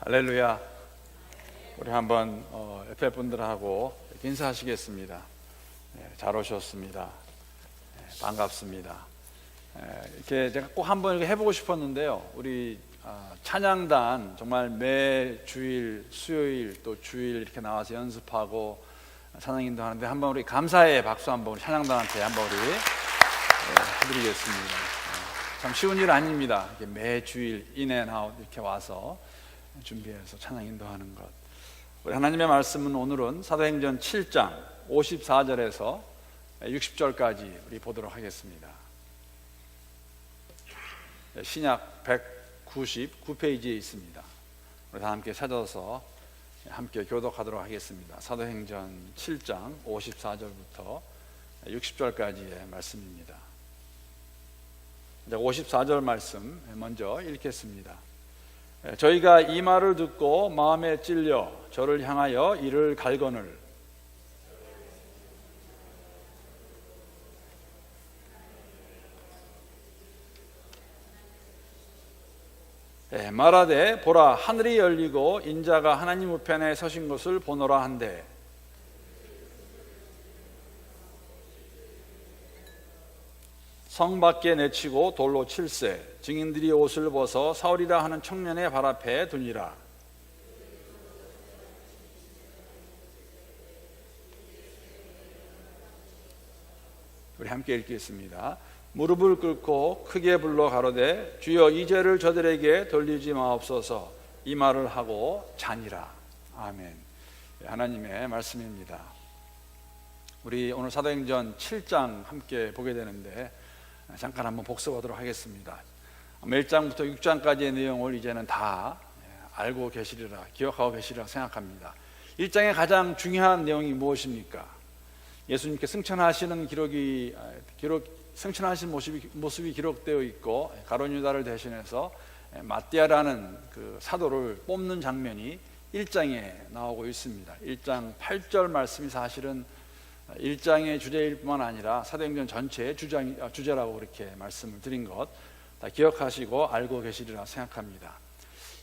할렐루야. 우리 한번 옆에 분들하고 인사하시겠습니다. 잘 오셨습니다. 반갑습니다. 이렇게 제가 꼭 한번 이렇게 해보고 싶었는데요. 우리 찬양단 정말 매 주일, 수요일 또 주일 이렇게 나와서 연습하고 찬양 인도하는데 한번 우리 감사의 박수 한번 우리 찬양단한테 한번 우리 해드리겠습니다. 참 쉬운 일 아닙니다. 이렇게 매 주일 인앤아웃 이렇게 와서 준비해서 찬양 인도하는 것. 우리 하나님의 말씀은 오늘은 사도행전 7장 54절에서 60절까지 우리 보도록 하겠습니다. 신약 199페이지에 있습니다. 우리 다 함께 찾아서 함께 교독하도록 하겠습니다. 사도행전 7장 54절부터 60절까지의 말씀입니다. 54절 말씀 먼저 읽겠습니다. 저희가 이 말을 듣고 마음에 찔려 저를 향하여 이를 갈거늘 말하되 보라 하늘이 열리고 인자가 하나님 우편에 서신 것을 보노라 한데 성 밖에 내치고 돌로 칠세 증인들이 옷을 벗어 사울이라 하는 청년의 발 앞에 두니라. 우리 함께 읽겠습니다. 무릎을 꿇고 크게 불러 가로되 주여 이 죄를 저들에게 돌리지 마옵소서 이 말을 하고 자니라. 아멘. 하나님의 말씀입니다. 우리 오늘 사도행전 7장 함께 보게 되는데 잠깐 한번 복습하도록 하겠습니다. 1장부터 6장까지의 내용을 이제는 다 알고 계시리라, 기억하고 계시리라 생각합니다. 1장의 가장 중요한 내용이 무엇입니까? 예수님께 승천하시는 승천하신 모습이 기록되어 있고 가룟 유다를 대신해서 마띠아라는 그 사도를 뽑는 장면이 1장에 나오고 있습니다. 1장 8절 말씀이 사실은 1장의 주제일 뿐만 아니라 사도행전 전체의 주제라고 그렇게 말씀을 드린 것 다 기억하시고 알고 계시리라 생각합니다.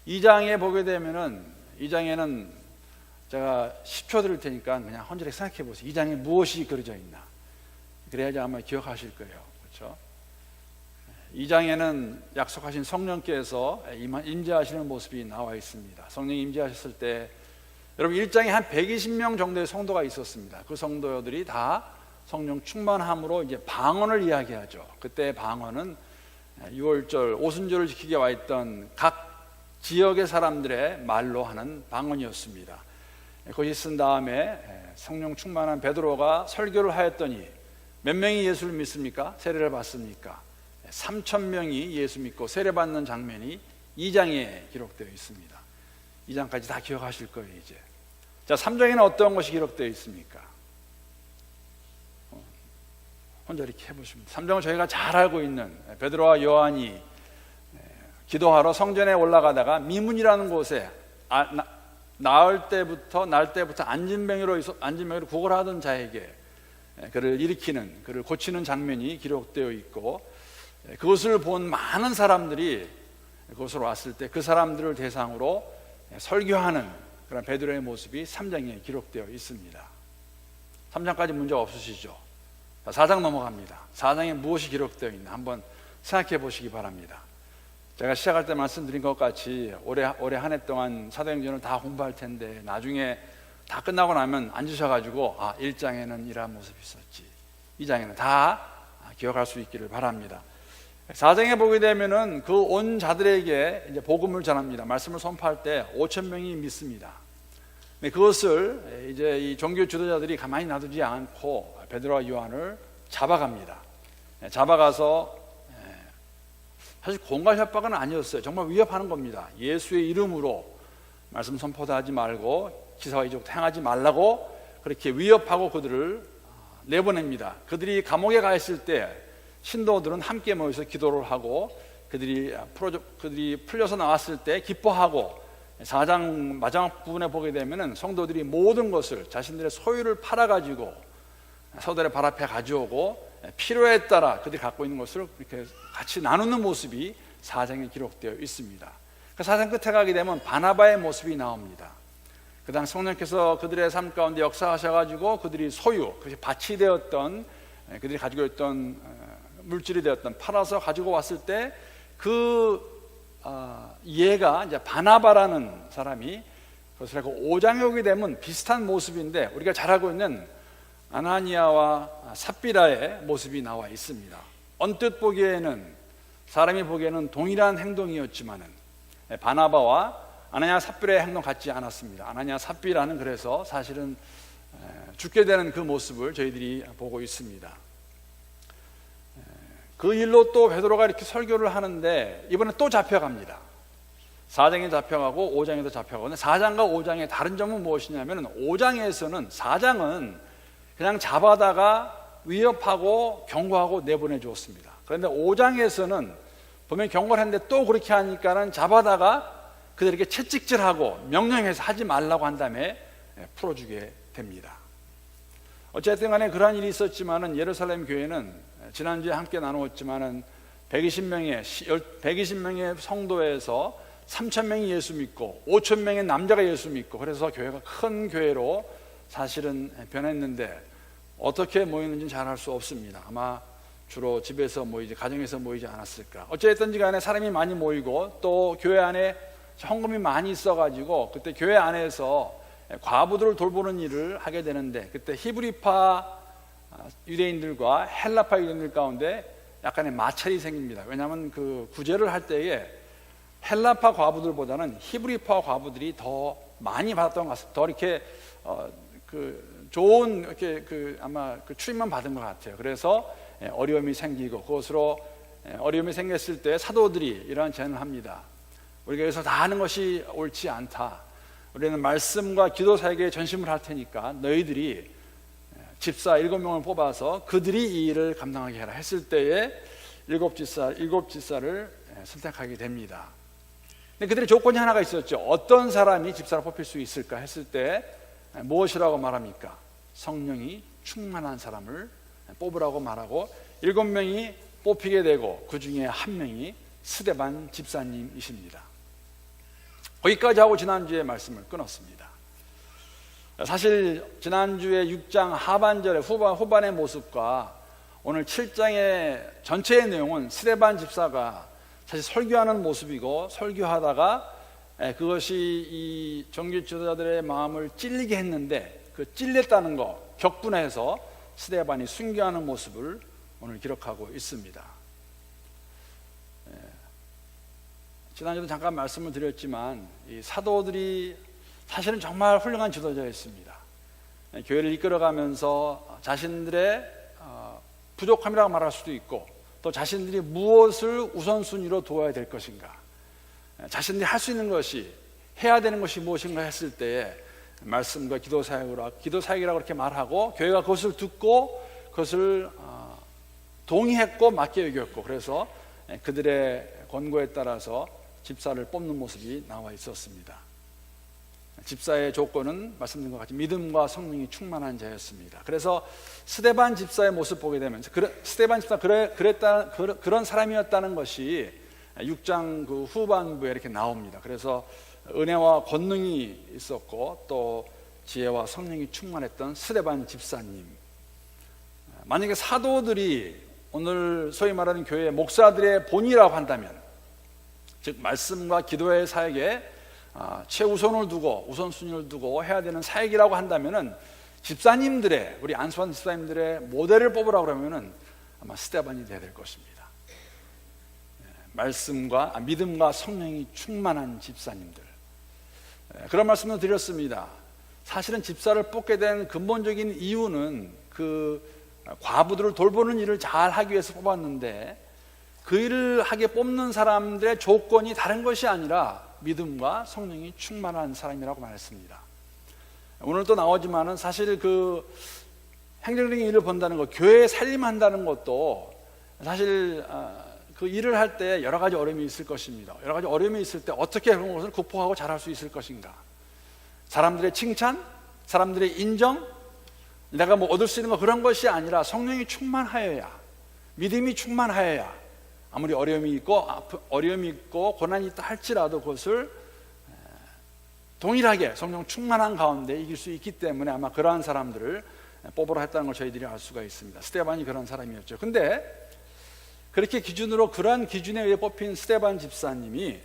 2장에 보게 되면은 2장에는 제가 10초 드릴 테니까 그냥 헌절하게 생각해 보세요. 2장에 무엇이 그려져 있나? 그래야지 아마 기억하실 거예요. 그렇죠? 2장에는 약속하신 성령께서 임재하시는 모습이 나와 있습니다. 성령이 임재하셨을 때 여러분 1장에 한 120명 정도의 성도가 있었습니다. 그 성도들이 다 성령 충만함으로 이제 방언을 이야기하죠. 그때 방언은 6월절 오순절을 지키게 와 있던 각 지역의 사람들의 말로 하는 방언이었습니다. 그것이 쓴 다음에 성령 충만한 베드로가 설교를 하였더니 몇 명이 예수를 믿습니까? 세례를 받습니까? 3,000명이 예수 믿고 세례받는 장면이 2장에 기록되어 있습니다. 2장까지 다 기억하실 거예요. 이제 자, 3장에는 어떤 것이 기록되어 있습니까? 혼자 이렇게 해보시면 3장은 저희가 잘 알고 있는 베드로와 요한이 기도하러 성전에 올라가다가 미문이라는 곳에 날 때부터 안진병으로 구걸하던 자에게 그를 일으키는, 그를 고치는 장면이 기록되어 있고 그것을 본 많은 사람들이 그곳으로 왔을 때 그 사람들을 대상으로 설교하는 그런 베드로의 모습이 3장에 기록되어 있습니다. 3장까지 문제 없으시죠? 4장 넘어갑니다. 4장에 무엇이 기록되어 있나 한번 생각해 보시기 바랍니다. 제가 시작할 때 말씀드린 것 같이 올해 한 해 동안 사도행전을 다 공부할 텐데 나중에 다 끝나고 나면 앉으셔가지고 1장에는 이러한 모습이 있었지, 2장에는 다 기억할 수 있기를 바랍니다. 4장에 보게 되면은 그 온 자들에게 이제 복음을 전합니다. 말씀을 선포할 때 5,000명이 믿습니다. 그것을 이제 이 종교 지도자들이 가만히 놔두지 않고 베드로와 요한을 잡아갑니다. 잡아가서 사실 공갈 협박은 아니었어요. 정말 위협하는 겁니다. 예수의 이름으로 말씀 선포도 하지 말고 기사와 이적도 행하지 말라고 그렇게 위협하고 그들을 내보냅니다. 그들이 감옥에 가 있을 때 신도들은 함께 모여서 기도를 하고 그들이 풀려서 나왔을 때 기뻐하고 4장 마지막 부분에 보게 되면 성도들이 모든 것을 자신들의 소유를 팔아가지고 서들의 발 앞에 가져오고 필요에 따라 그들이 갖고 있는 것을 이렇게 같이 나누는 모습이 4장에 기록되어 있습니다. 그 사장 끝에 가게 되면 바나바의 모습이 나옵니다. 그 당 성령께서 그들의 삶 가운데 역사하셔가지고 그들이 소유, 그것이 밭이 되었던, 그들이 가지고 있던 물질이 되었던, 팔아서 가지고 왔을 때 얘가 이제 바나바라는 사람이 그것을 하고 5장에 오게 되면 비슷한 모습인데, 우리가 잘 알고 있는 아나니아와 삽비라의 모습이 나와 있습니다. 언뜻 보기에는, 사람이 보기에는 동일한 행동이었지만은 바나바와 아나니아 삽비라의 행동 같지 않았습니다. 아나니아 삽비라는 그래서 사실은 죽게 되는 그 모습을 저희들이 보고 있습니다. 그 일로 또 베드로가 이렇게 설교를 하는데 이번에 또 잡혀갑니다. 4장에 잡혀가고 5장에도 잡혀가고, 4장과 5장의 다른 점은 무엇이냐면 5장에서는 4장은 그냥 잡아다가 위협하고 경고하고 내보내 주었습니다. 그런데 5장에서는 보면 경고를 했는데 또 그렇게 하니까는 잡아다가 그들에게 채찍질하고 명령해서 하지 말라고 한 다음에 풀어주게 됩니다. 어쨌든 간에 그러한 일이 있었지만은 예루살렘 교회는 지난주에 함께 나누었지만은 120명의 성도에서 3,000명이 예수 믿고 5,000명의 남자가 예수 믿고, 그래서 교회가 큰 교회로 사실은 변했는데 어떻게 모이는지는 잘 알 수 없습니다. 아마 주로 집에서 모이지, 가정에서 모이지 않았을까. 어쨌든지 간에 사람이 많이 모이고 또 교회 안에 헌금이 많이 있어가지고 그때 교회 안에서 과부들을 돌보는 일을 하게 되는데, 그때 히브리파 유대인들과 헬라파 유대인들 가운데 약간의 마찰이 생깁니다. 왜냐하면 그 구제를 할 때에 헬라파 과부들보다는 히브리파 과부들이 더 많이 받았던 것 같습니다. 더 이렇게 좋은 이렇게 아마 출입만 받은 것 같아요. 그래서 어려움이 생기고, 그것으로 어려움이 생겼을 때 사도들이 이러한 제안을 합니다. 우리가 여기서 다 하는 것이 옳지 않다. 우리는 말씀과 기도 사역에 전심을 할 테니까 너희들이 집사 7명을 뽑아서 그들이 이 일을 감당하게 해라 했을 때에 일곱 집사를 선택하게 됩니다. 근데 그들의 조건이 하나가 있었죠. 어떤 사람이 집사로 뽑힐 수 있을까 했을 때 무엇이라고 말합니까? 성령이 충만한 사람을 뽑으라고 말하고, 7명이 뽑히게 되고 그 중에 1명이 스데반 집사님이십니다. 거기까지 하고 지난주에 말씀을 끊었습니다. 사실 지난주에 6장 하반절의 후반의 모습과 오늘 7장의 전체의 내용은 스데반 집사가 사실 설교하는 모습이고, 설교하다가 그것이 이 종교 지도자들의 마음을 찔리게 했는데 그 찔렸다는 거 격분해서 스데반이 순교하는 모습을 오늘 기록하고 있습니다. 지난주에도 잠깐 말씀을 드렸지만 이 사도들이 사실은 정말 훌륭한 지도자였습니다. 교회를 이끌어가면서 자신들의 부족함이라고 말할 수도 있고, 또 자신들이 무엇을 우선순위로 두어야 될 것인가, 자신들이 할 수 있는 것이, 해야 되는 것이 무엇인가 했을 때에 말씀과 기도 사역이라고 그렇게 말하고, 교회가 그것을 듣고 그것을 동의했고 맞게 여겼고, 그래서 그들의 권고에 따라서 집사를 뽑는 모습이 나와 있었습니다. 집사의 조건은 말씀드린 것 같이 믿음과 성령이 충만한 자였습니다. 그래서 스데반 집사의 모습 보게 되면 스데반 집사 그런 사람이었다는 것이 6장 그 후반부에 이렇게 나옵니다. 그래서 은혜와 권능이 있었고 또 지혜와 성령이 충만했던 스데반 집사님. 만약에 사도들이 오늘 소위 말하는 교회의 목사들의 본이라고 한다면, 즉 말씀과 기도의 사역에 최우선을 두고 우선순위를 두고 해야 되는 사역이라고 한다면은 집사님들의, 우리 안수환 집사님들의 모델을 뽑으라고 그러면은 아마 스데반이 돼야 될 것입니다. 믿음과 성령이 충만한 집사님들. 그런 말씀을 드렸습니다. 사실은 집사를 뽑게 된 근본적인 이유는 그 과부들을 돌보는 일을 잘 하기 위해서 뽑았는데, 그 일을 하게 뽑는 사람들의 조건이 다른 것이 아니라 믿음과 성령이 충만한 사람이라고 말했습니다. 오늘 또 나오지만은 사실 그 행정적인 일을 본다는 것, 교회에 살림한다는 것도 사실 그 일을 할 때 여러 가지 어려움이 있을 것입니다. 여러 가지 어려움이 있을 때 어떻게 그런 것을 극복하고 잘할 수 있을 것인가? 사람들의 칭찬, 사람들의 인정, 내가 뭐 얻을 수 있는 거, 그런 것이 아니라 성령이 충만하여야, 믿음이 충만하여야 아무리 어려움이 있고 고난이 있다 할지라도 그것을 동일하게 성령 충만한 가운데 이길 수 있기 때문에 아마 그러한 사람들을 뽑으라 했다는 걸 저희들이 알 수가 있습니다. 스데반이 그런 사람이었죠. 근데 그렇게 기준으로 그러한 기준에 의해 뽑힌 스데반 집사님이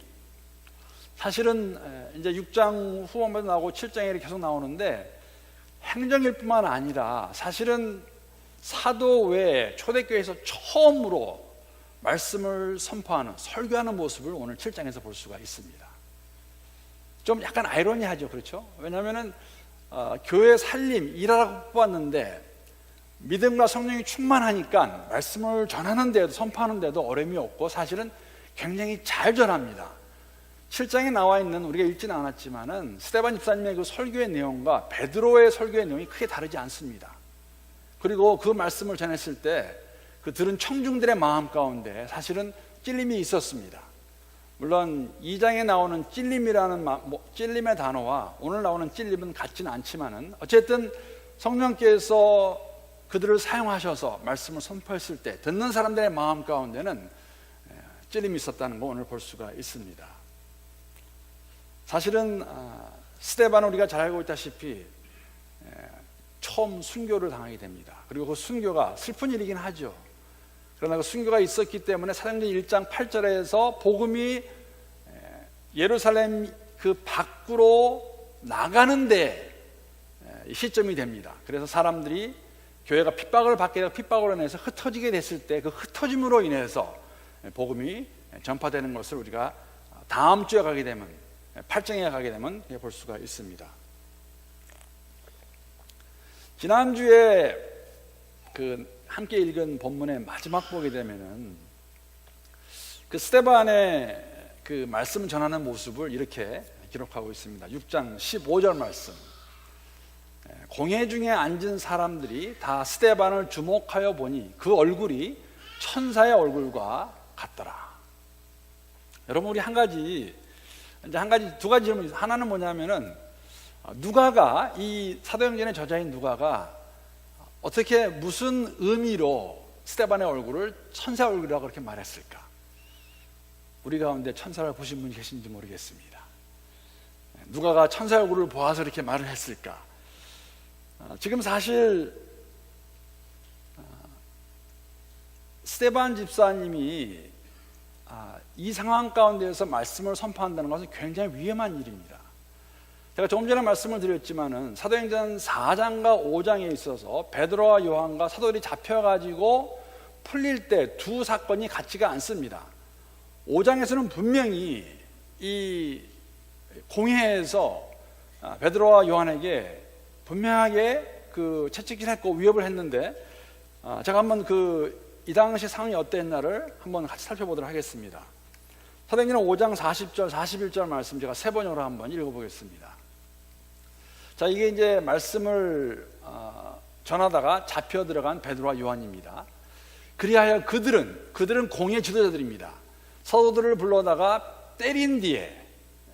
사실은 이제 6장 후반부에 나오고 7장에 계속 나오는데 행정일 뿐만 아니라 사실은 사도 외에 초대교회에서 처음으로 말씀을 선포하는 설교하는 모습을 오늘 7장에서 볼 수가 있습니다. 좀 약간 아이러니하죠, 그렇죠? 왜냐하면은 교회 살림 일하라고 뽑았는데 믿음과 성령이 충만하니까 말씀을 전하는 데도 선포하는 데도 어려움이 없고 사실은 굉장히 잘 전합니다. 7장에 나와 있는 우리가 읽지는 않았지만은 스데반 집사님의 그 설교의 내용과 베드로의 설교의 내용이 크게 다르지 않습니다. 그리고 그 말씀을 전했을 때 그 들은 청중들의 마음 가운데 사실은 찔림이 있었습니다. 물론 2장에 나오는 찔림이라는 찔림의 단어와 오늘 나오는 찔림은 같지는 않지만은 어쨌든 성령께서 그들을 사용하셔서 말씀을 선포했을 때 듣는 사람들의 마음 가운데는 찔림이 있었다는 거 오늘 볼 수가 있습니다. 사실은 스데반은 우리가 잘 알고 있다시피 처음 순교를 당하게 됩니다. 그리고 그 순교가 슬픈 일이긴 하죠. 그러나 그 순교가 있었기 때문에 사도행전 1장 8절에서 복음이 예루살렘 그 밖으로 나가는데 시점이 됩니다. 그래서 사람들이 교회가 핍박을 받게 되고 핍박으로 인해서 흩어지게 됐을 때 그 흩어짐으로 인해서 복음이 전파되는 것을 우리가 다음 주에 가게 되면 8장에 가게 되면 볼 수가 있습니다. 지난주에 그 함께 읽은 본문의 마지막 보게 되면은 그 스데반의 그 말씀 전하는 모습을 이렇게 기록하고 있습니다. 6장 15절 말씀. 공회 중에 앉은 사람들이 다 스데반을 주목하여 보니 그 얼굴이 천사의 얼굴과 같더라. 여러분, 우리 두 가지 질문이 있어요. 하나는 뭐냐면은 누가가, 이 사도행전의 저자인 누가가 어떻게 무슨 의미로 스데반의 얼굴을 천사 얼굴이라고 그렇게 말했을까? 우리 가운데 천사를 보신 분이 계신지 모르겠습니다. 누가가 천사 얼굴을 보아서 이렇게 말을 했을까? 지금 사실 스데반 집사님이 이 상황 가운데에서 말씀을 선포한다는 것은 굉장히 위험한 일입니다. 제가 조금 전에 말씀을 드렸지만은 사도행전 4장과 5장에 있어서 베드로와 요한과 사도들이 잡혀가지고 풀릴 때 두 사건이 같지가 않습니다. 5장에서는 분명히 이 공회에서 베드로와 요한에게 분명하게 그 채찍질했고 위협을 했는데 제가 한번 이 당시 상황이 어땠나를 한번 같이 살펴보도록 하겠습니다. 사도행전 5장 40절, 41절 말씀 제가 세 번역으로 한번 읽어보겠습니다. 자, 이게 이제 말씀을 전하다가 잡혀 들어간 베드로와 요한입니다. 그리하여 그들은 공의 지도자들입니다. 사도들을 불러다가 때린 뒤에,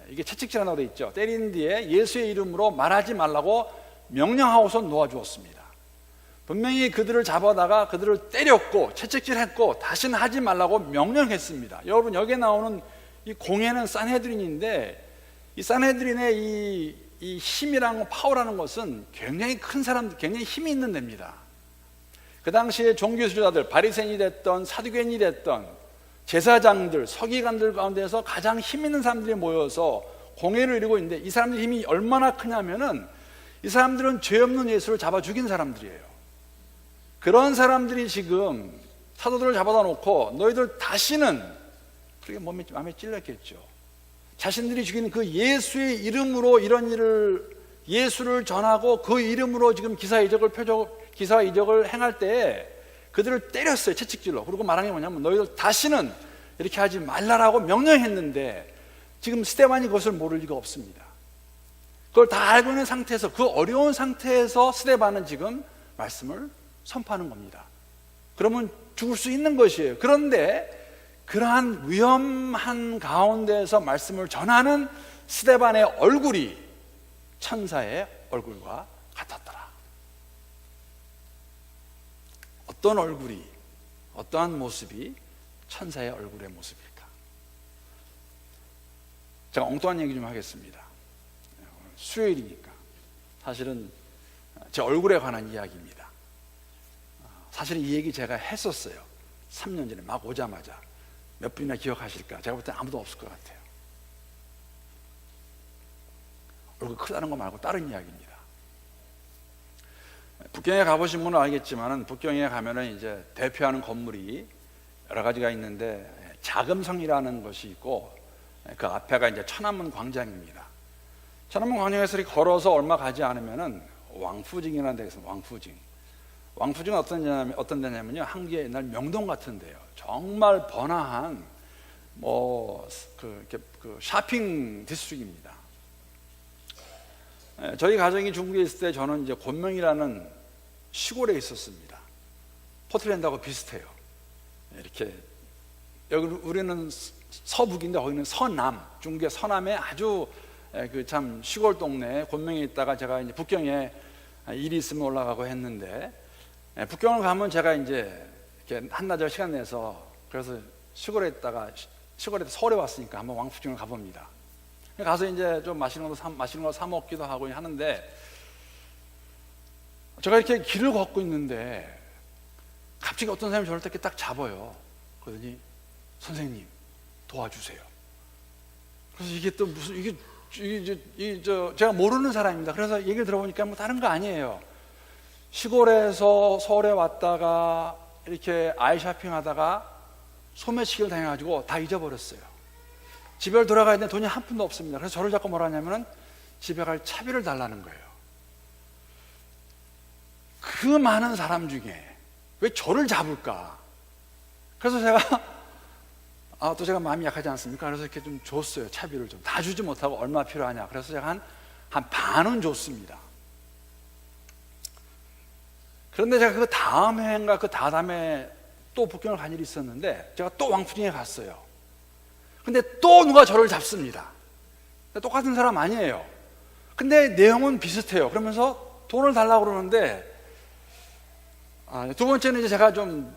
이게 채찍질한다고 되어 있죠. 때린 뒤에 예수의 이름으로 말하지 말라고 명령하고서 놓아주었습니다. 분명히 그들을 잡아다가 그들을 때렸고 채찍질했고 다시는 하지 말라고 명령했습니다. 여러분, 여기에 나오는 이 공회는 산헤드린인데 이 산헤드린의 이 힘이라는 파워라는 것은 굉장히 큰 사람들, 굉장히 힘이 있는 데입니다. 그 당시에 종교 지도자들, 바리새인이 됐던 사두개인이 됐던 제사장들, 서기관들 가운데서 가장 힘 있는 사람들이 모여서 공회를 이루고 있는데 이 사람들의 힘이 얼마나 크냐면은 이 사람들은 죄 없는 예수를 잡아 죽인 사람들이에요. 그런 사람들이 지금 사도들을 잡아다 놓고 너희들 다시는, 그게 마음에 찔렸겠죠. 자신들이 죽이는 그 예수의 이름으로 이런 일을, 예수를 전하고 그 이름으로 지금 기사 이적을 행할 때 그들을 때렸어요, 채찍질로. 그리고 말한 게 뭐냐면 너희들 다시는 이렇게 하지 말라라고 명령했는데 지금 스데반이 그것을 모를 리가 없습니다. 그걸 다 알고 있는 상태에서, 그 어려운 상태에서 스데반은 지금 말씀을 선포하는 겁니다. 그러면 죽을 수 있는 것이에요. 그런데 그러한 위험한 가운데에서 말씀을 전하는 스데반의 얼굴이 천사의 얼굴과 같았더라. 어떤 얼굴이, 어떠한 모습이 천사의 얼굴의 모습일까? 제가 엉뚱한 얘기 좀 하겠습니다. 수요일이니까 사실은 제 얼굴에 관한 이야기입니다. 사실은 이 얘기 제가 했었어요. 3년 전에 막 오자마자. 몇 분이나 기억하실까? 제가 볼 때 아무도 없을 것 같아요. 얼굴 크다는 거 말고 다른 이야기입니다. 북경에 가보신 분은 알겠지만 북경에 가면은 이제 대표하는 건물이 여러 가지가 있는데 자금성이라는 것이 있고 그 앞에가 이제 천안문 광장입니다. 천안문 광장에서 이렇게 걸어서 얼마 가지 않으면은 왕푸징이라는 데가 있어요. 왕푸징은 어떤 데냐면요, 한국의 옛날 명동 같은 데요. 정말 번화한 그 쇼핑 디스트릭입니다. 저희 가정이 중국에 있을 때 저는 이제 곤명이라는 시골에 있었습니다. 포틀랜드하고 비슷해요. 이렇게 여기 우리는 서북인데 거기는 서남, 중국의 서남에 아주 그 참 시골 동네 곤명에 있다가 제가 이제 북경에 일이 있으면 올라가고 했는데, 북경을 가면 제가 이제 이렇게 한나절 시간 내서 그래서 시골에 있다가 시골에서 서울에 왔으니까 한번 왕푸징을 가봅니다. 가서 이제 좀 맛있는 거 사 먹기도 하고 하는데, 제가 이렇게 길을 걷고 있는데 갑자기 어떤 사람이 저를 이렇게 딱 잡아요. 그러더니 선생님 도와주세요. 그래서 이게 또 무슨 이게 제가 모르는 사람입니다. 그래서 얘기를 들어보니까 뭐 다른 거 아니에요. 시골에서 서울에 왔다가 이렇게 아이 쇼핑하다가 소매치기를 당해가지고 다 잊어버렸어요. 집에 돌아가야 되는데 돈이 한 푼도 없습니다. 그래서 저를 자꾸 뭐라 하냐면은 집에 갈 차비를 달라는 거예요. 그 많은 사람 중에 왜 저를 잡을까? 그래서 제가 또 제가 마음이 약하지 않습니까? 그래서 이렇게 좀 줬어요. 차비를 좀 다 주지 못하고 얼마 필요하냐. 그래서 제가 한 반은 줬습니다. 그런데 제가 그 다음 해인가 그 다음에 또 북경을 간 일이 있었는데 제가 또 왕푸징에 갔어요. 근데 또 누가 저를 잡습니다. 똑같은 사람 아니에요. 근데 내용은 비슷해요. 그러면서 돈을 달라고 그러는데, 두 번째는 이제 제가 좀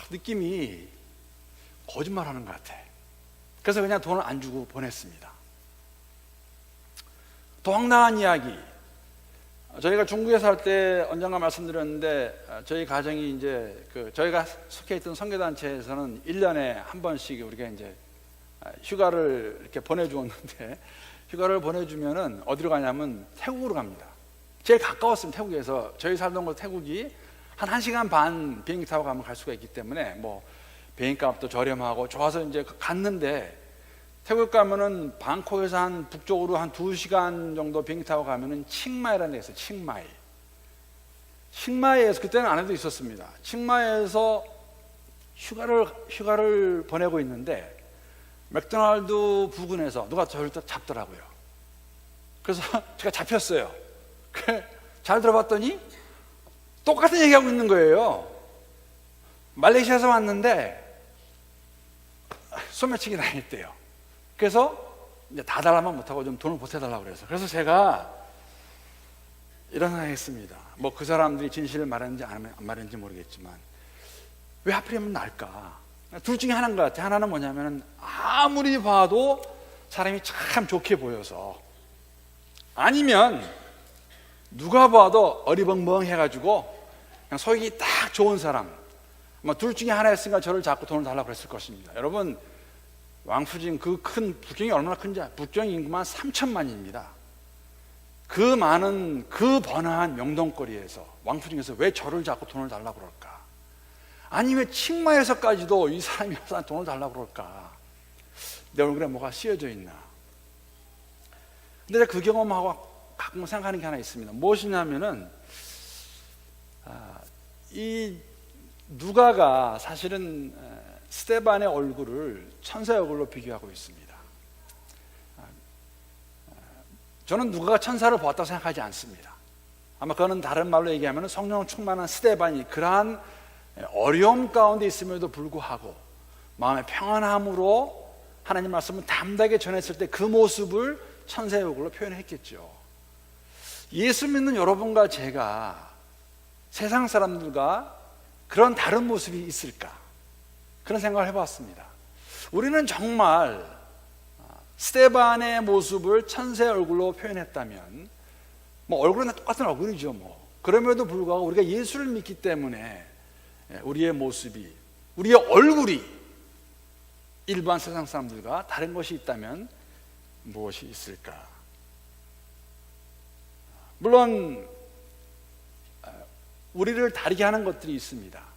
느낌이 거짓말 하는 것 같아. 그래서 그냥 돈을 안 주고 보냈습니다. 더 황당한 이야기. 저희가 중국에 살 때 언젠가 말씀드렸는데, 저희 가정이 이제 저희가 속해 있던 선교단체에서는 1년에 한 번씩 우리가 이제 휴가를 이렇게 보내주었는데, 휴가를 보내주면은 어디로 가냐면 태국으로 갑니다. 제일 가까웠습니다. 태국에서 저희 살던 곳 태국이 한 1시간 반 비행기 타고 가면 갈 수가 있기 때문에 뭐 비행값도 저렴하고 좋아서 이제 갔는데, 태국 가면은 방콕에서 한 북쪽으로 한 2시간 정도 비행기 타고 가면은 칭마이라는 데 있어요. 칭마이에서 그때는 안에도 있었습니다. 칭마이에서 휴가를 보내고 있는데 맥도날드 부근에서 누가 저를 잡더라고요. 그래서 제가 잡혔어요. 잘 들어봤더니 똑같은 얘기하고 있는 거예요. 말레이시아에서 왔는데 소매치기 당했대요. 그래서 이제 다 달라면 못하고 좀 돈을 보태달라고 그래서. 그래서 제가 이런 생각을 했습니다. 뭐 그 사람들이 진실을 말했는지 안 말했는지 모르겠지만 왜 하필이면 날까? 둘 중에 하나인 것 같아요. 하나는 뭐냐면 아무리 봐도 사람이 참 좋게 보여서, 아니면 누가 봐도 어리벙벙해가지고 그냥 속이 딱 좋은 사람, 둘 중에 하나였으니까 저를 잡고 돈을 달라고 그랬을 것입니다. 여러분, 왕푸징 그 큰 북경이 얼마나 큰지, 북경 인구만 3천만입니다. 그 많은 그 번화한 명동거리에서 왕푸징에서 왜 저를 잡고 돈을 달라고 그럴까? 아니 왜 칭마에서까지도 이 사람이 와서 돈을 달라고 그럴까? 내 얼굴에 뭐가 씌어져 있나? 근데 제가 그 경험하고 가끔 생각하는 게 하나 있습니다. 무엇이냐면은 이 누가가 사실은 스데반의 얼굴을 천사의 얼굴로 비교하고 있습니다. 저는 누가가 천사를 보았다고 생각하지 않습니다. 아마 그거는 다른 말로 얘기하면 성령 충만한 스데반이 그러한 어려움 가운데 있음에도 불구하고 마음의 평안함으로 하나님 말씀을 담대하게 전했을 때 그 모습을 천사의 얼굴로 표현했겠죠. 예수 믿는 여러분과 제가 세상 사람들과 그런 다른 모습이 있을까? 그런 생각을 해봤습니다. 우리는 정말 스데반의 모습을 천사의 얼굴로 표현했다면 얼굴은 똑같은 얼굴이죠. 그럼에도 불구하고 우리가 예수를 믿기 때문에 우리의 모습이, 우리의 얼굴이 일반 세상 사람들과 다른 것이 있다면 무엇이 있을까? 물론 우리를 다르게 하는 것들이 있습니다.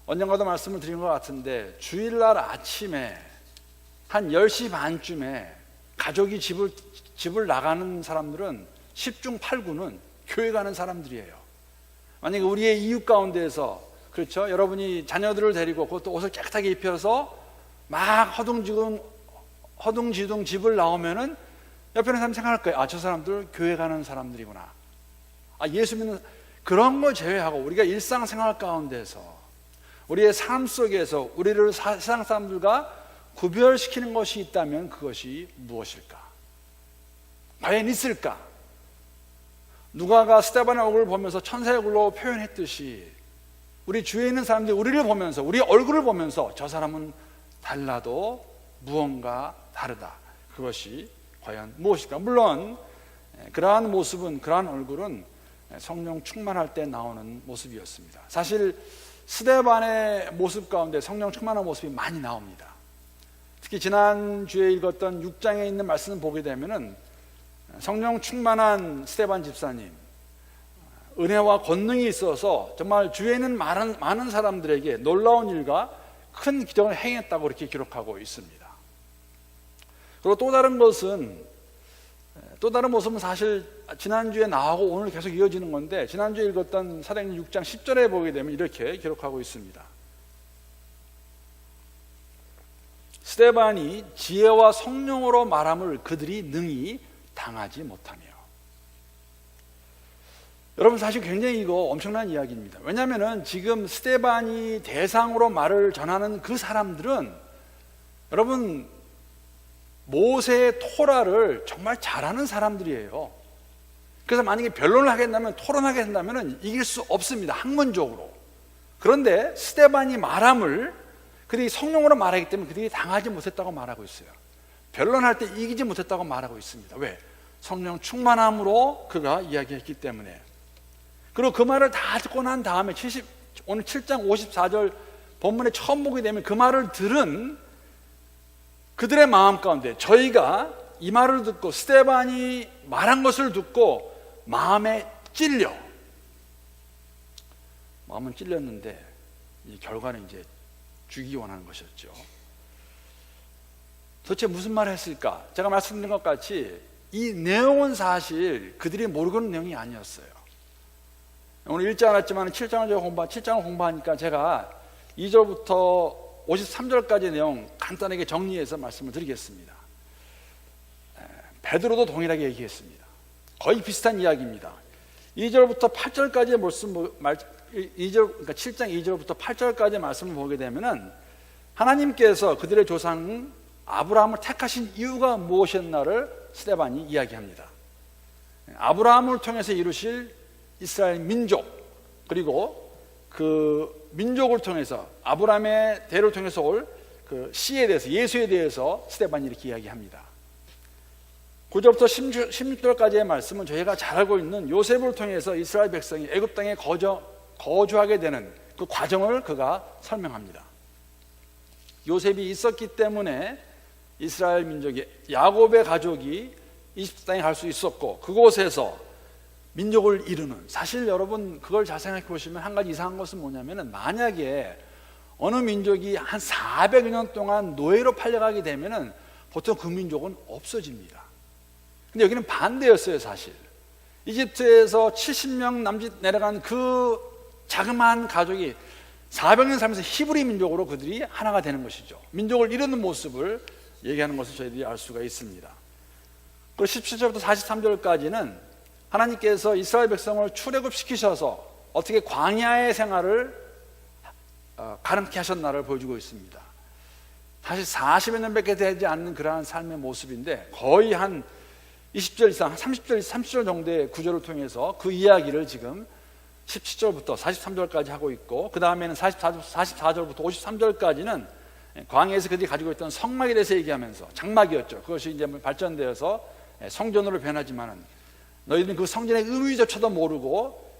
언젠가도 말씀을 드린 것 같은데, 주일날 아침에 한 10시 반쯤에 가족이 집을 나가는 사람들은 10중 8구는 교회 가는 사람들이에요. 만약에 우리의 이웃 가운데에서, 그렇죠, 여러분이 자녀들을 데리고 그것도 옷을 깨끗하게 입혀서 막 허둥지둥 집을 나오면은 옆에 있는 사람이 생각할 거예요. 저 사람들 교회 가는 사람들이구나. 예수 믿는, 그런 걸 제외하고 우리가 일상생활 가운데서, 우리의 삶 속에서 우리를 세상 사람들과 구별시키는 것이 있다면 그것이 무엇일까? 과연 있을까? 누가가 스데반의 얼굴을 보면서 천사의 얼굴로 표현했듯이 우리 주위에 있는 사람들이 우리를 보면서, 우리 얼굴을 보면서 저 사람은 달라도 무언가 다르다. 그것이 과연 무엇일까? 물론 그러한 모습은, 그러한 얼굴은 성령 충만할 때 나오는 모습이었습니다. 사실 스데반의 모습 가운데 성령 충만한 모습이 많이 나옵니다. 특히 지난주에 읽었던 6장에 있는 말씀을 보게 되면은 성령 충만한 스데반 집사님, 은혜와 권능이 있어서 정말 주위에 있는 많은 사람들에게 놀라운 일과 큰 기적을 행했다고 이렇게 기록하고 있습니다. 그리고 또 다른 모습은 사실 지난주에 나오고 오늘 계속 이어지는 건데, 지난주에 읽었던 사도행전 6장 10절에 보게 되면 이렇게 기록하고 있습니다. 스데반이 지혜와 성령으로 말함을 그들이 능히 당하지 못하며. 여러분, 사실 굉장히 이거 엄청난 이야기입니다. 왜냐하면 지금 스데반이 대상으로 말을 전하는 그 사람들은, 여러분, 모세의 토라를 정말 잘하는 사람들이에요. 그래서 만약에 변론을 하게 된다면, 토론하게 된다면 이길 수 없습니다, 학문적으로. 그런데 스데반이 말함을 그들이 성령으로 말하기 때문에 그들이 당하지 못했다고 말하고 있어요. 변론할 때 이기지 못했다고 말하고 있습니다. 왜? 성령 충만함으로 그가 이야기했기 때문에. 그리고 그 말을 다 듣고 난 다음에 오늘 7장 54절 본문에 처음 보게 되면 그 말을 들은 그들의 마음 가운데, 저희가 이 말을 듣고 스데반이 말한 것을 듣고 마음에 찔려, 마음은 찔렸는데 이 결과는 이제 죽이기 원하는 것이었죠. 도대체 무슨 말을 했을까? 제가 말씀드린 것 같이 이 내용은 사실 그들이 모르는 내용이 아니었어요. 오늘 읽지 않았지만 7장을 공부하니까 제가 2절부터 53절까지의 내용 간단하게 정리해서 말씀을 드리겠습니다. 베드로도 동일하게 얘기했습니다. 거의 비슷한 이야기입니다. 2절부터 8절까지의 그러니까 7장 2절부터 8절까지의 말씀을 보게 되면은 하나님께서 그들의 조상 아브라함을 택하신 이유가 무엇이었나를 스데반이 이야기합니다. 아브라함을 통해서 이루실 이스라엘 민족, 그리고 그 민족을 통해서 아브라함의 대를 통해서 올 그 씨에 대해서, 예수에 대해서 스데반이 이렇게 이야기합니다. 9절부터 16절까지의 말씀은 저희가 잘 알고 있는 요셉을 통해서 이스라엘 백성이 애굽 땅에 거주하게 되는 그 과정을 그가 설명합니다. 요셉이 있었기 때문에 이스라엘 민족이, 야곱의 가족이 이집트 땅에 갈 수 있었고, 그곳에서 민족을 이루는, 사실 여러분 그걸 잘 생각해 보시면 한 가지 이상한 것은 뭐냐면, 만약에 어느 민족이 한 400여 년 동안 노예로 팔려가게 되면 보통 그 민족은 없어집니다. 근데 여기는 반대였어요. 사실 이집트에서 70명 남짓 내려간 그 자그마한 가족이 400년 살면서 히브리 민족으로 그들이 하나가 되는 것이죠. 민족을 이루는 모습을 얘기하는 것을 저희들이 알 수가 있습니다. 그리고 17절부터 43절까지는 하나님께서 이스라엘 백성을 출애굽시키셔서 어떻게 광야의 생활을 가능케 하셨나를 보여주고 있습니다. 사실 40여 년밖에 되지 않는 그러한 삶의 모습인데, 거의 한 20절 이상, 30절 정도의 구절을 통해서 그 이야기를 지금 17절부터 43절까지 하고 있고, 그 다음에는 44절부터 53절까지는 광야에서 그들이 가지고 있던 성막에 대해서 얘기하면서, 장막이었죠. 그것이 이제 발전되어서 성전으로 변하지만은 너희들은 그 성전의 의미조차도 모르고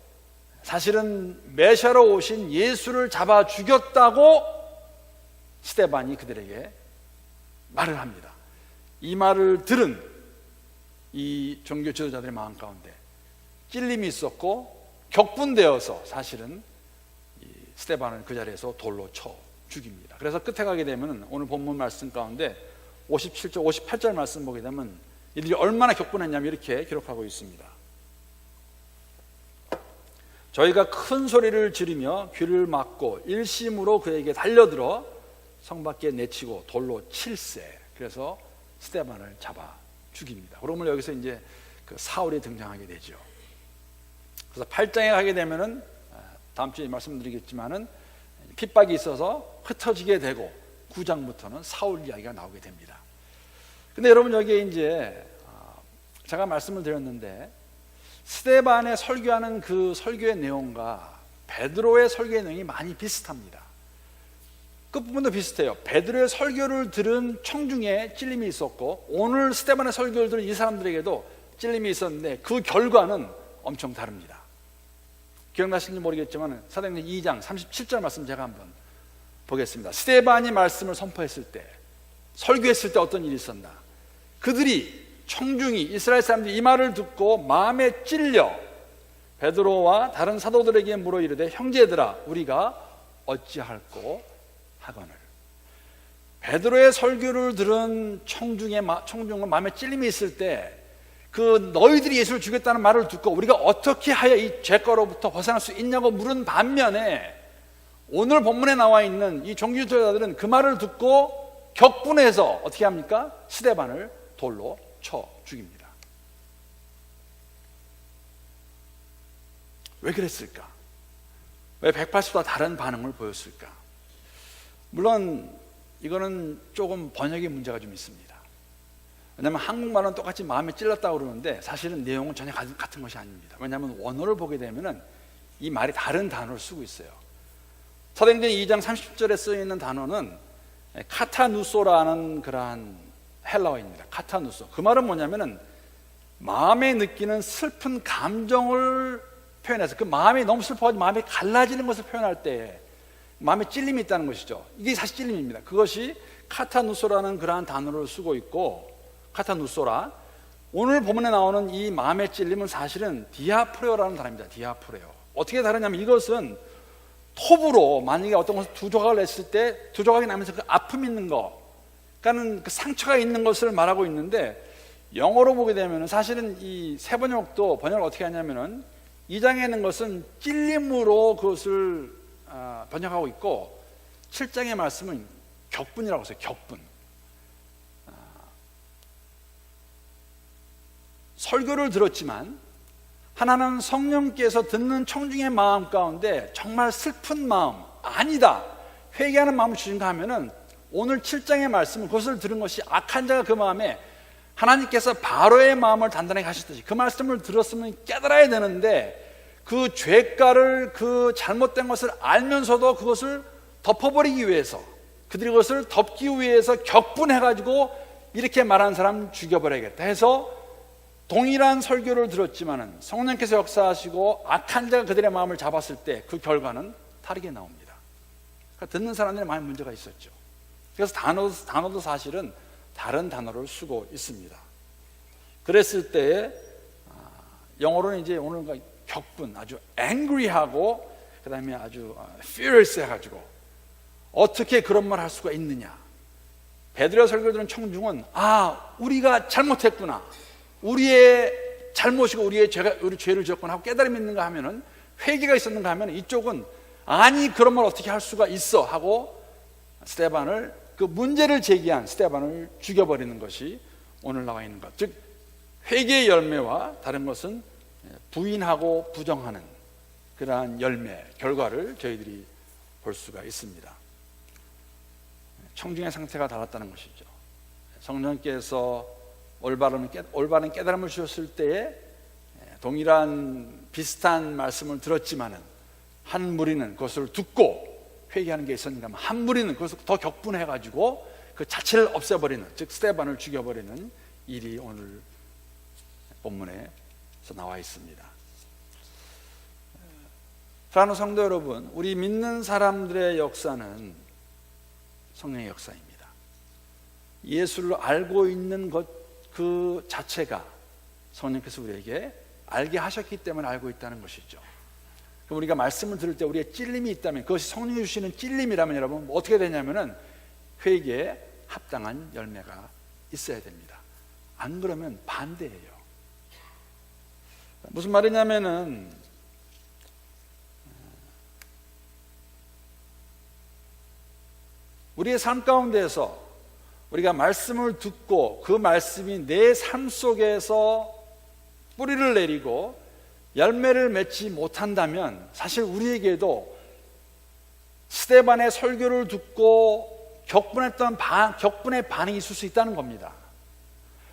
사실은 메시아로 오신 예수를 잡아 죽였다고 스데반이 그들에게 말을 합니다. 이 말을 들은 이 종교 지도자들의 마음 가운데 찔림이 있었고 격분되어서 사실은 이 스데반을 그 자리에서 돌로 쳐 죽입니다. 그래서 끝에 가게 되면 오늘 본문 말씀 가운데 57절, 58절 말씀 보게 되면 이들이 얼마나 격분했냐면 이렇게 기록하고 있습니다. 저희가 큰 소리를 지르며 귀를 막고 일심으로 그에게 달려들어 성 밖에 내치고 돌로 칠세. 그래서 스데반을 잡아 죽입니다. 그러면 여기서 이제 그 사울이 등장하게 되죠. 그래서 8장에 가게 되면은 다음 주에 말씀드리겠지만은 핍박이 있어서 흩어지게 되고 9장부터는 사울 이야기가 나오게 됩니다. 근데 여러분 여기에 이제 제가 말씀을 드렸는데 스데반의 설교하는 그 설교의 내용과 베드로의 설교의 내용이 많이 비슷합니다. 끝부분도 비슷해요. 베드로의 설교를 들은 청중에 찔림이 있었고 오늘 스데반의 설교를 들은 이 사람들에게도 찔림이 있었는데 그 결과는 엄청 다릅니다. 기억나시는지 모르겠지만 사도행전 2장 37절 말씀 제가 한번 보겠습니다. 스데반이 말씀을 선포했을 때, 설교했을 때 어떤 일이 있었나? 그들이, 청중이, 이스라엘 사람들이 이 말을 듣고 마음에 찔려 베드로와 다른 사도들에게 물어 이르되 형제들아 우리가 어찌할꼬 하거늘. 베드로의 설교를 들은 청중은 마음에 찔림이 있을 때 그 너희들이 예수를 죽였다는 말을 듣고 우리가 어떻게 하여 이 죄거로부터 벗어날 수 있냐고 물은 반면에 오늘 본문에 나와 있는 이 종교지도자들은 그 말을 듣고 격분해서 어떻게 합니까? 스데반을 돌로 쳐 죽입니다. 왜 그랬을까? 왜 180도 다른 반응을 보였을까? 물론 이거는 조금 번역의 문제가 좀 있습니다. 왜냐하면 한국말은 똑같이 마음에 찔렀다고 그러는데 사실은 내용은 전혀 같은 것이 아닙니다. 왜냐하면 원어를 보게 되면 이 말이 다른 단어를 쓰고 있어요. 사도행전 2장 30절에 쓰여있는 단어는 카타누소라는 그러한 헬라어입니다. 카타누소. 그 말은 뭐냐면은 마음에 느끼는 슬픈 감정을 표현해서 그 마음이 너무 슬퍼가지고 마음이 갈라지는 것을 표현할 때 마음에 찔림이 있다는 것이죠. 이게 사실 찔림입니다. 그것이 카타누소라는 그러한 단어를 쓰고 있고, 카타누소라, 오늘 본문에 나오는 이 마음의 찔림은 사실은 디아프레오라는 단어입니다. 디아프레오. 어떻게 다르냐면 이것은 톱으로 만약에 어떤 것을 두 조각을 냈을 때 두 조각이 나면서 그 아픔이 있는 거, 그러니까는 그 상처가 있는 것을 말하고 있는데, 영어로 보게 되면 사실은 이 세 번역도 번역을 어떻게 하냐면은 2장에 있는 것은 찔림으로 그것을 번역하고 있고 7장의 말씀은 격분이라고 써요. 격분. 설교를 들었지만 하나는 성령께서 듣는 청중의 마음 가운데 정말 슬픈 마음, 아니다, 회개하는 마음을 주신가 하면은 오늘 7장의 말씀은 그것을 들은 것이 악한 자가 그 마음에 하나님께서 바로의 마음을 단단하게 하셨듯이 그 말씀을 들었으면 깨달아야 되는데 그 죄가를, 그 잘못된 것을 알면서도 그것을 덮어버리기 위해서, 그들이 그것을 덮기 위해서 격분해가지고 이렇게 말한 사람 죽여버려야겠다 해서 동일한 설교를 들었지만은 성령께서 역사하시고 악한 자가 그들의 마음을 잡았을 때 그 결과는 다르게 나옵니다. 그러니까 듣는 사람들의 많은 문제가 있었죠. 그래서 단어도 사실은 다른 단어를 쓰고 있습니다. 그랬을 때 영어로는 이제 오늘 격분, 아주 angry하고 그 다음에 아주 furious 해가지고 어떻게 그런 말 할 수가 있느냐. 베드로의 설교를 들은 청중은 우리가 잘못했구나, 우리의 잘못이고 우리 죄를 지었구나 하고 깨달음이 있는가 하면은, 회개가 있었는가 하면은 이쪽은 아니 그런 말 어떻게 할 수가 있어 하고 스데반을, 그 문제를 제기한 스데반을 죽여버리는 것이 오늘 나와 있는 것. 즉 회개의 열매와 다른 것은 부인하고 부정하는 그러한 열매, 결과를 저희들이 볼 수가 있습니다. 청중의 상태가 달랐다는 것이죠. 성령께서 올바른 깨달음을 주셨을 때에 동일한 비슷한 말씀을 들었지만은 한 무리는 그것을 듣고 회개하는 게 있었는가 하면 한 무리는 그것을 더 격분해가지고 그 자체를 없애버리는, 즉 스데반을 죽여버리는 일이 오늘 본문에서 나와 있습니다. 사랑하는 성도 여러분, 우리 믿는 사람들의 역사는 성령의 역사입니다. 예수를 알고 있는 것 그 자체가 성령께서 우리에게 알게 하셨기 때문에 알고 있다는 것이죠. 그럼 우리가 말씀을 들을 때 우리의 찔림이 있다면, 그것이 성령이 주시는 찔림이라면 여러분 어떻게 되냐면은 회개에 합당한 열매가 있어야 됩니다. 안 그러면 반대예요. 무슨 말이냐면은 우리의 삶 가운데에서 우리가 말씀을 듣고 그 말씀이 내 삶 속에서 뿌리를 내리고 열매를 맺지 못한다면 사실 우리에게도 스데반의 설교를 듣고 격분의 반응이 있을 수 있다는 겁니다.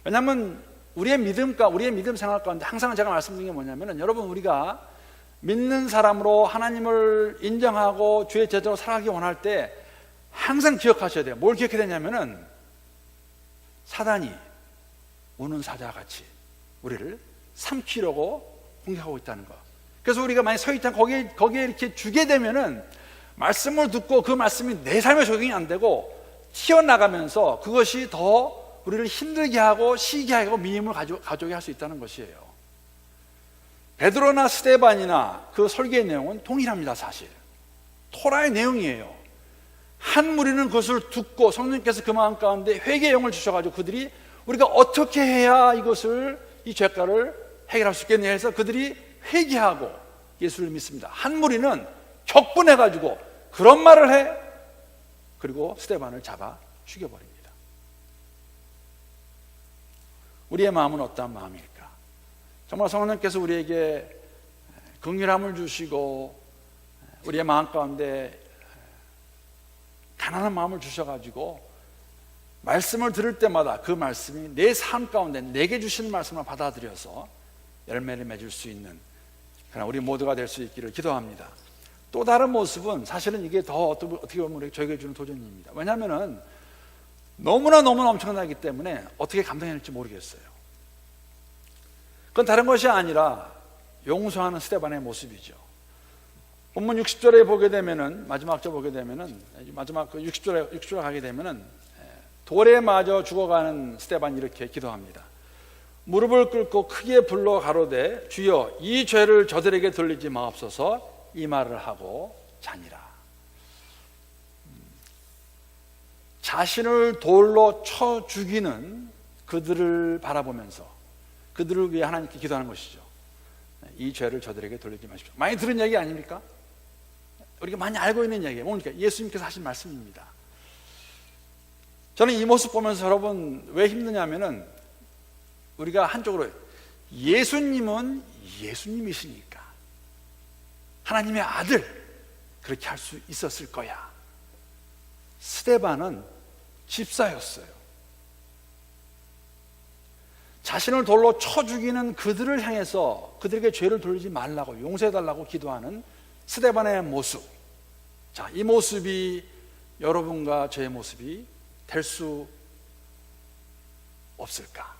왜냐하면 우리의 믿음 생활 가운데 항상 제가 말씀드리는 게 뭐냐면, 여러분 우리가 믿는 사람으로 하나님을 인정하고 주의 제자로 살아가기 원할 때 항상 기억하셔야 돼요. 뭘 기억해야 되냐면은 사단이 우는 사자같이 우리를 삼키려고 공격하고 있다는 거. 그래서 우리가 만약 서 있다 거기에 이렇게 주게 되면은 말씀을 듣고 그 말씀이 내 삶에 적용이 안 되고 튀어나가면서 그것이 더 우리를 힘들게 하고 시기게 하고 미움을 가져오게 할 수 있다는 것이에요. 베드로나 스데반이나 그 설교의 내용은 동일합니다. 사실 토라의 내용이에요. 한 무리는 그것을 듣고 성령께서 그 마음 가운데 회개의 영을 주셔가지고 그들이 우리가 어떻게 해야 이 죄가를 해결할 수 있겠냐 해서 그들이 회개하고 예수를 믿습니다. 한 무리는 격분해가지고 그런 말을 해, 그리고 스데반을 잡아 죽여버립니다. 우리의 마음은 어떠한 마음일까? 정말 성령께서 우리에게 긍휼함을 주시고 우리의 마음 가운데 가난한 마음을 주셔가지고 말씀을 들을 때마다 그 말씀이 내 삶 가운데 내게 주시는 말씀을 받아들여서 열매를 맺을 수 있는 그러나 우리 모두가 될 수 있기를 기도합니다. 또 다른 모습은 사실은 이게 더 어떻게 보면 저에게 주는 도전입니다. 왜냐하면 너무나 엄청나기 때문에 어떻게 감당해야 할지 모르겠어요. 그건 다른 것이 아니라 용서하는 스데반의 모습이죠. 본문 60절에 보게 되면은, 마지막 절 보게 되면은, 마지막 60절에 가게 되면은 돌에 맞아 죽어가는 스데반이 이렇게 기도합니다. 무릎을 꿇고 크게 불러 가로되 주여 이 죄를 저들에게 돌리지 마옵소서, 이 말을 하고 자니라. 자신을 돌로 쳐 죽이는 그들을 바라보면서 그들을 위해 하나님께 기도하는 것이죠. 이 죄를 저들에게 돌리지 마십시오. 많이 들은 얘기 아닙니까? 우리가 많이 알고 있는 얘기예요. 뭡니까? 예수님께서 하신 말씀입니다. 저는 이 모습 보면서 여러분 왜 힘드냐면은 우리가 한쪽으로 예수님은 예수님이시니까 하나님의 아들 그렇게 할 수 있었을 거야. 스데반은 집사였어요. 자신을 돌로 쳐 죽이는 그들을 향해서 그들에게 죄를 돌리지 말라고 용서해달라고 기도하는 스데반의 모습. 자, 이 모습이 여러분과 저의 모습이 될 수 없을까?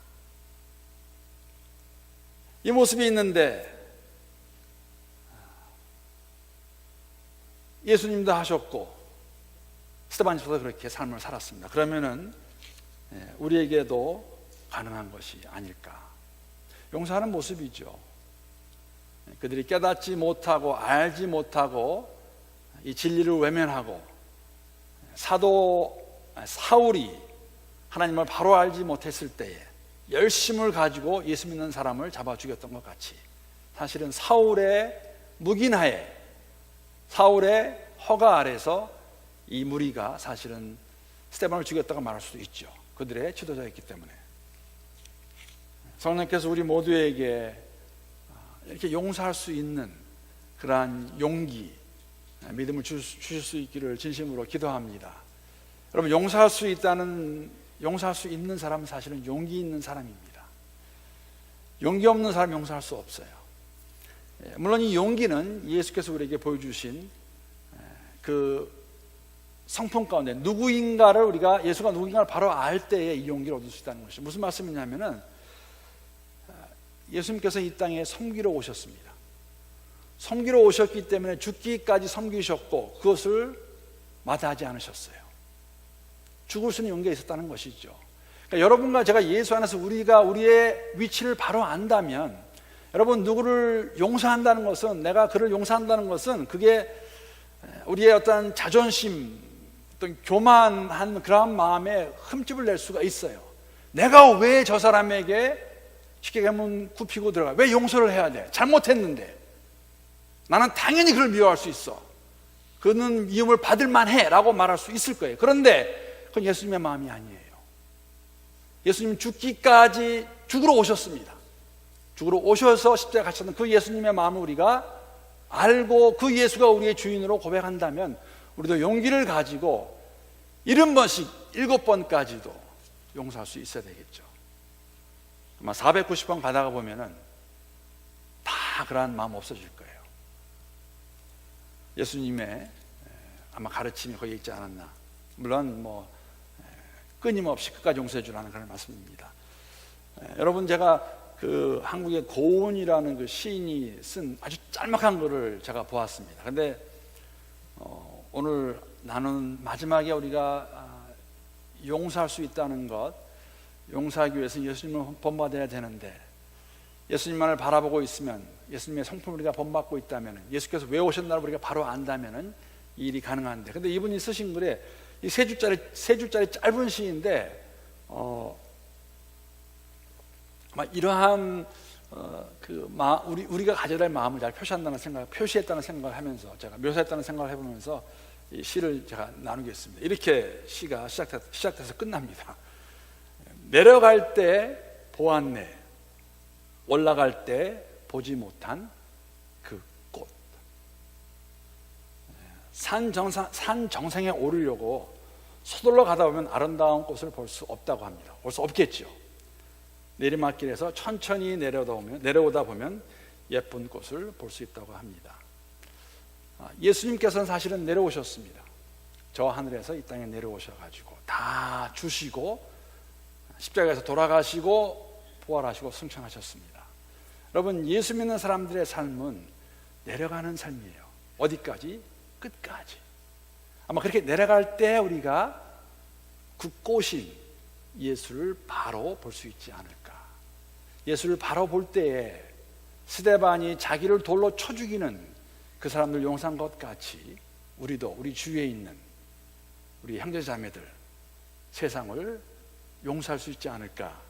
이 모습이 있는데 예수님도 하셨고 스데반도 그렇게 삶을 살았습니다. 그러면은 우리에게도 가능한 것이 아닐까? 용서하는 모습이죠. 그들이 깨닫지 못하고 알지 못하고 이 진리를 외면하고 사울이 하나님을 바로 알지 못했을 때에 열심을 가지고 예수 믿는 사람을 잡아 죽였던 것 같이 사실은 사울의 묵인하에 사울의 허가 아래서 이 무리가 사실은 스데반을 죽였다고 말할 수도 있죠. 그들의 지도자였기 때문에. 성령께서 우리 모두에게 이렇게 용서할 수 있는 그러한 용기, 믿음을 주실 수 있기를 진심으로 기도합니다. 여러분, 용서할 수 있는 사람은 사실은 용기 있는 사람입니다. 용기 없는 사람 용서할 수 없어요. 물론 이 용기는 예수께서 우리에게 보여주신 그 성품 가운데 누구인가를 우리가 예수가 누구인가를 바로 알 때에 이 용기를 얻을 수 있다는 것이 무슨 말씀이냐면은 예수님께서 이 땅에 섬기러 오셨습니다. 섬기러 오셨기 때문에 죽기까지 섬기셨고 그것을 마다하지 않으셨어요. 죽을 수 있는 용기가 있었다는 것이죠. 그러니까 여러분과 제가 예수 안에서 우리가 우리의 위치를 바로 안다면, 여러분 누구를 용서한다는 것은, 내가 그를 용서한다는 것은 그게 우리의 어떤 자존심, 어떤 교만한 그런 마음에 흠집을 낼 수가 있어요. 내가 왜 저 사람에게 쉽게 가면 굽히고 들어가? 왜 용서를 해야 돼? 잘못했는데. 나는 당연히 그를 미워할 수 있어. 그는 미움을 받을 만해 라고 말할 수 있을 거예요. 그런데 그건 예수님의 마음이 아니에요. 예수님 죽기까지 죽으러 오셨습니다. 죽으러 오셔서 십자가에 가셨던 그 예수님의 마음을 우리가 알고 그 예수가 우리의 주인으로 고백한다면 우리도 용기를 가지고 70번씩 7번까지도 용서할 수 있어야 되겠죠. 아마 490번 가다가 보면은 다 그러한 마음 없어질 거예요. 예수님의 아마 가르침이 거기에 있지 않았나. 물론 끊임없이 끝까지 용서해 주라는 그런 말씀입니다. 여러분, 제가 그 한국의 고운이라는 그 시인이 쓴 아주 짤막한 글을 제가 보았습니다. 근데 오늘 나눈 마지막에 우리가 용서할 수 있다는 것, 용서하기 위해서 예수님을 본받아야 되는데, 예수님만을 바라보고 있으면, 예수님의 성품을 우리가 본받고 있다면, 예수께서 왜 오셨나를 우리가 바로 안다면 이 일이 가능한데, 근데 이분이 쓰신 글에 이 세 줄짜리 짧은 시인데 이러한 우리가 가져야 될 마음을 잘 표시했다는 생각을 하면서, 제가 묘사했다는 생각을 해보면서 이 시를 제가 나누겠습니다. 이렇게 시가 시작돼서 끝납니다. 내려갈 때 보았네, 올라갈 때 보지 못한 그 꽃. 산 정상에 오르려고 서둘러 가다 보면 아름다운 꽃을 볼 수 없다고 합니다. 볼 수 없겠죠. 내리막길에서 천천히 내려오다 보면 예쁜 꽃을 볼 수 있다고 합니다. 예수님께서는 사실은 내려오셨습니다. 저 하늘에서 이 땅에 내려오셔가지고 다 주시고 십자가에서 돌아가시고 부활하시고 승천하셨습니다. 여러분, 예수 믿는 사람들의 삶은 내려가는 삶이에요. 어디까지? 끝까지. 아마 그렇게 내려갈 때 우리가 그 꽃인 예수를 바로 볼 수 있지 않을까. 예수를 바로 볼 때에 스데반이 자기를 돌로 쳐 죽이는 그 사람들 용서한 것 같이 우리도 우리 주위에 있는 우리 형제자매들, 세상을 용서할 수 있지 않을까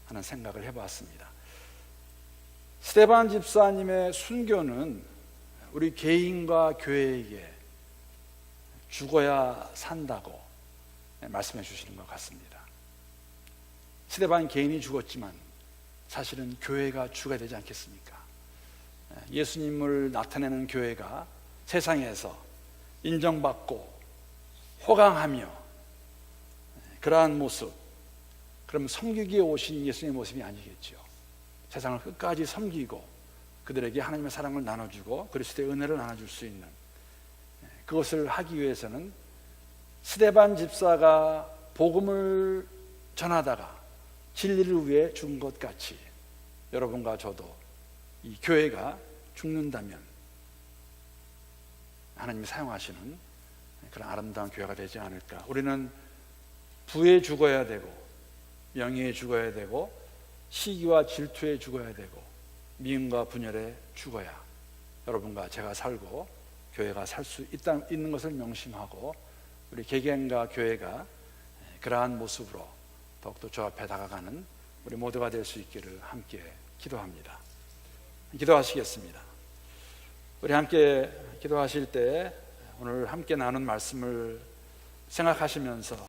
하는 생각을 해봤습니다. 스데반 집사님의 순교는 우리 개인과 교회에게 죽어야 산다고 말씀해 주시는 것 같습니다. 스데반 개인이 죽었지만 사실은 교회가 죽어야 되지 않겠습니까? 예수님을 나타내는 교회가 세상에서 인정받고 호강하며 그러한 모습, 그럼 섬기기에 오신 예수님의 모습이 아니겠죠. 세상을 끝까지 섬기고 그들에게 하나님의 사랑을 나눠주고 그리스도의 은혜를 나눠줄 수 있는, 그것을 하기 위해서는 스데반 집사가 복음을 전하다가 진리를 위해 죽은 것 같이 여러분과 저도 이 교회가 죽는다면 하나님이 사용하시는 그런 아름다운 교회가 되지 않을까. 우리는 부에 죽어야 되고 명예에 죽어야 되고 시기와 질투에 죽어야 되고 미움과 분열에 죽어야 여러분과 제가 살고 교회가 살 수 있는 것을 명심하고 우리 개개인과 교회가 그러한 모습으로 더욱더 주 앞에 다가가는 우리 모두가 될 수 있기를 함께 기도합니다. 기도하시겠습니다. 우리 함께 기도하실 때 오늘 함께 나눈 말씀을 생각하시면서